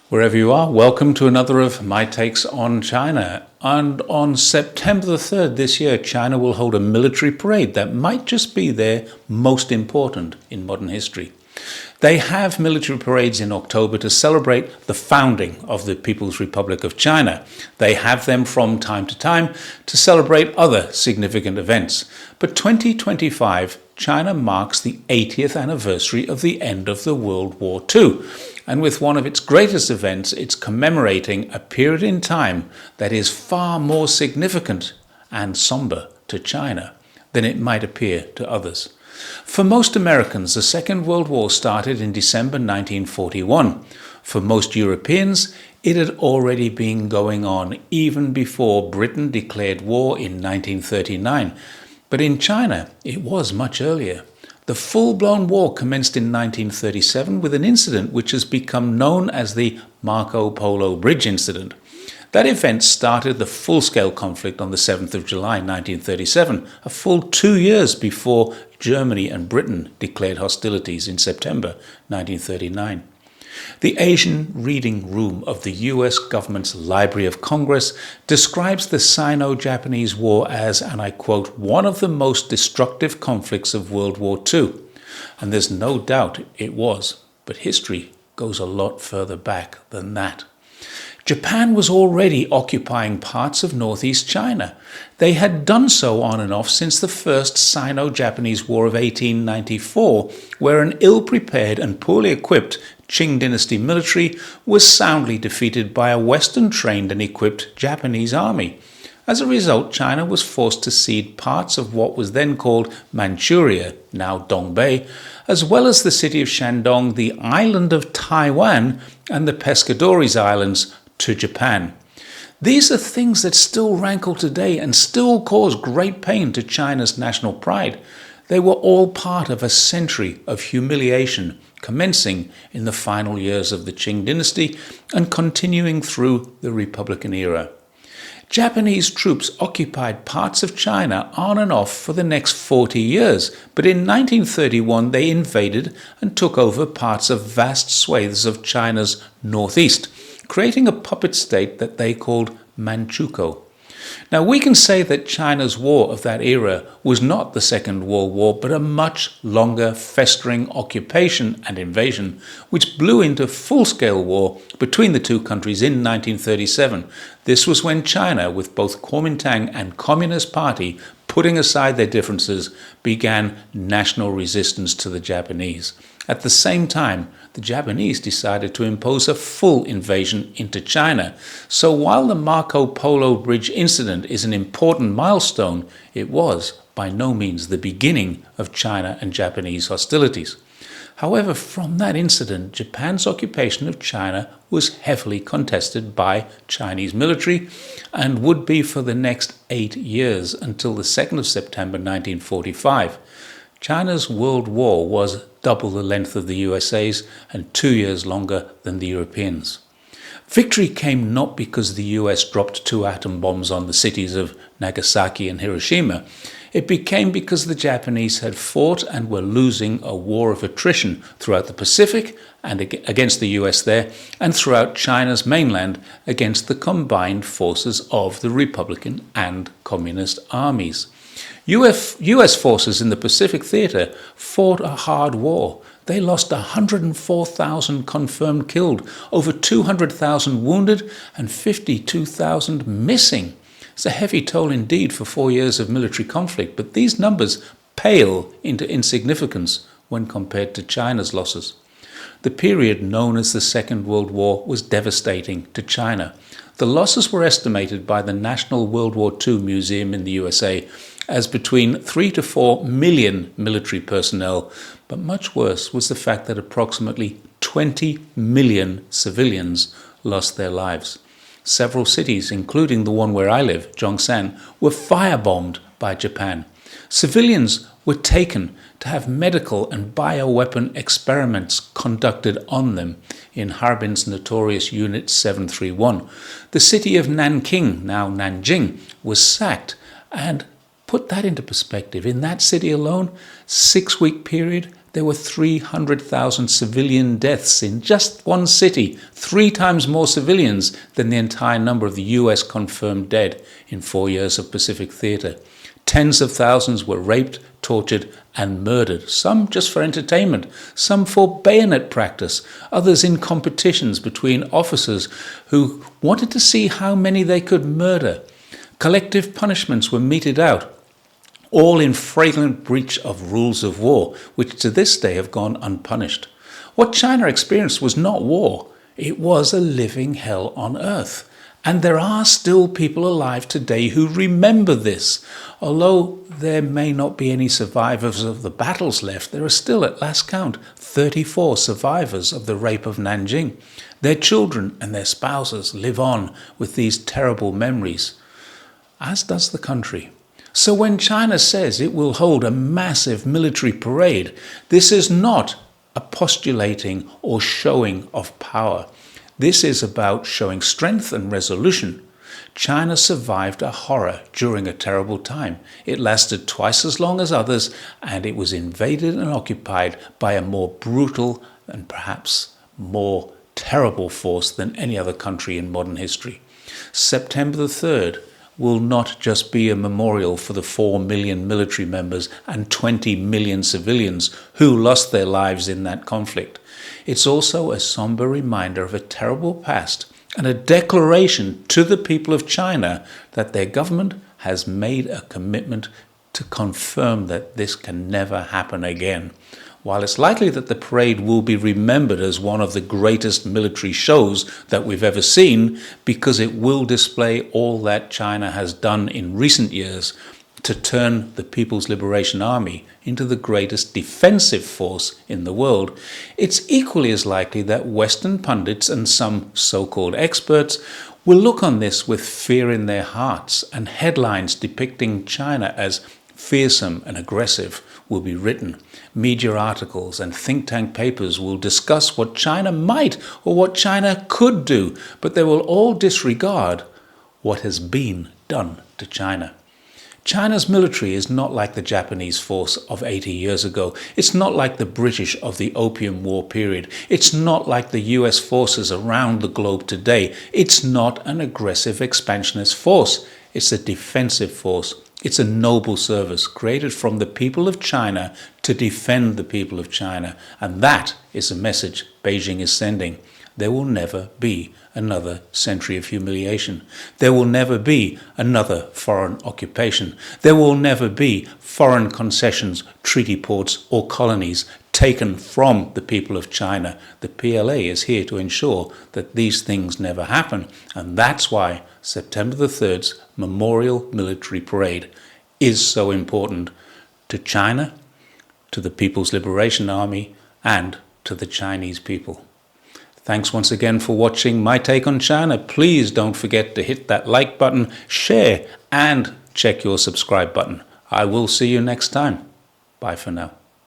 Wherever you are, welcome to another of my takes on China. And on September the 3rd this year, China will hold a military parade that might just be their most important in modern history. They have military parades in October to celebrate the founding of the People's Republic of China. They have them from time to time to celebrate other significant events. But 2025, China marks the 80th anniversary of the end of the World War II. And with one of its greatest events, it's commemorating a period in time that is far more significant and somber to China than it might appear to others. For most Americans, the Second World War started in December 1941. For most Europeans, it had already been going on even before Britain declared war in 1939. But in China, it was much earlier. The full-blown war commenced in 1937 with an incident which has become known as the Marco Polo Bridge incident. That event started the full-scale conflict on the 7th of July 1937, a full 2 years before Germany and Britain declared hostilities in September 1939. The Asian Reading Room of the US government's Library of Congress describes the Sino-Japanese War as, and I quote, one of the most destructive conflicts of World War II. And there's no doubt it was, but history goes a lot further back than that. Japan was already occupying parts of northeast China. They had done so on and off since the First Sino-Japanese War of 1894, where an ill-prepared and poorly equipped Qing dynasty military was soundly defeated by a Western-trained and equipped Japanese army. As a result, China was forced to cede parts of what was then called Manchuria, now Dongbei, as well as the city of Shandong, the island of Taiwan, and the Pescadores Islands to Japan. These are things that still rankle today and still cause great pain to China's national pride. They were all part of a century of humiliation, commencing in the final years of the Qing dynasty and continuing through the Republican era. Japanese troops occupied parts of China on and off for the next 40 years, but in 1931 they invaded and took over parts of vast swathes of China's northeast, creating a puppet state that they called Manchukuo. Now, we can say that China's war of that era was not the Second World War, but a much longer, festering occupation and invasion, which blew into full-scale war between the two countries in 1937. This was when China, with both Kuomintang and Communist Party putting aside their differences, began national resistance to the Japanese. At the same time, the Japanese decided to impose a full invasion into China. So while the Marco Polo Bridge incident is an important milestone, it was by no means the beginning of China and Japanese hostilities. However, from that incident, Japan's occupation of China was heavily contested by Chinese military and would be for the next 8 years until the 2nd of September 1945. China's World War was double the length of the USA's and 2 years longer than the Europeans. Victory came not because the US dropped 2 atom bombs on the cities of Nagasaki and Hiroshima. It became because the Japanese had fought and were losing a war of attrition throughout the Pacific and against the US there, and throughout China's mainland against the combined forces of the Republican and Communist armies. US forces in the Pacific Theater fought a hard war. They lost 104,000 confirmed killed, over 200,000 wounded, and 52,000 missing. It's a heavy toll indeed for 4 years of military conflict, but these numbers pale into insignificance when compared to China's losses. The period known as the Second World War was devastating to China. The losses were estimated by the National World War II Museum in the USA as between 3 to 4 million military personnel, but much worse was the fact that approximately 20 million civilians lost their lives. Several cities, including the one where I live, Zhongshan, were firebombed by Japan. Civilians were taken to have medical and bioweapon experiments conducted on them in Harbin's notorious Unit 731. The city of Nanking, now Nanjing, was sacked, and put that into perspective. In that city alone, 6-week period, there were 300,000 civilian deaths in just one city, 3 times more civilians than the entire number of the US confirmed dead in 4 years of Pacific Theater. Tens of thousands were raped, tortured, and murdered, some just for entertainment, some for bayonet practice, others in competitions between officers who wanted to see how many they could murder. Collective punishments were meted out, all in flagrant breach of rules of war, which to this day have gone unpunished. What China experienced was not war, it was a living hell on earth. And there are still people alive today who remember this. Although there may not be any survivors of the battles left, there are still, at last count, 34 survivors of the rape of Nanjing. Their children and their spouses live on with these terrible memories, as does the country. So when China says it will hold a massive military parade, this is not a postulating or showing of power. This is about showing strength and resolution. China survived a horror during a terrible time. It lasted twice as long as others, and it was invaded and occupied by a more brutal and perhaps more terrible force than any other country in modern history. September the 3rd will not just be a memorial for the 4 million military members and 20 million civilians who lost their lives in that conflict. It's also a somber reminder of a terrible past and a declaration to the people of China that their government has made a commitment to confirm that this can never happen again. While it's likely that the parade will be remembered as one of the greatest military shows that we've ever seen, because it will display all that China has done in recent years to turn the People's Liberation Army into the greatest defensive force in the world, it's equally as likely that Western pundits and some so-called experts will look on this with fear in their hearts, and headlines depicting China as fearsome and aggressive will be written. Media articles and think tank papers will discuss what China might or what China could do, but they will all disregard what has been done to China. China's military is not like the Japanese force of 80 years ago. It's not like the British of the Opium War period. It's not like the US forces around the globe today. It's not an aggressive expansionist force. It's a defensive force. It's a noble service created from the people of China to defend the people of China. And that is a message Beijing is sending. There will never be another century of humiliation. There will never be another foreign occupation. There will never be foreign concessions, treaty ports, or colonies taken from the people of China. The PLA is here to ensure that these things never happen. And that's why September the 3rd's Memorial Military Parade is so important to China, to the People's Liberation Army, and to the Chinese people. Thanks once again for watching My Take on China. Please don't forget to hit that like button, share, and check your subscribe button. I will see you next time. Bye for now.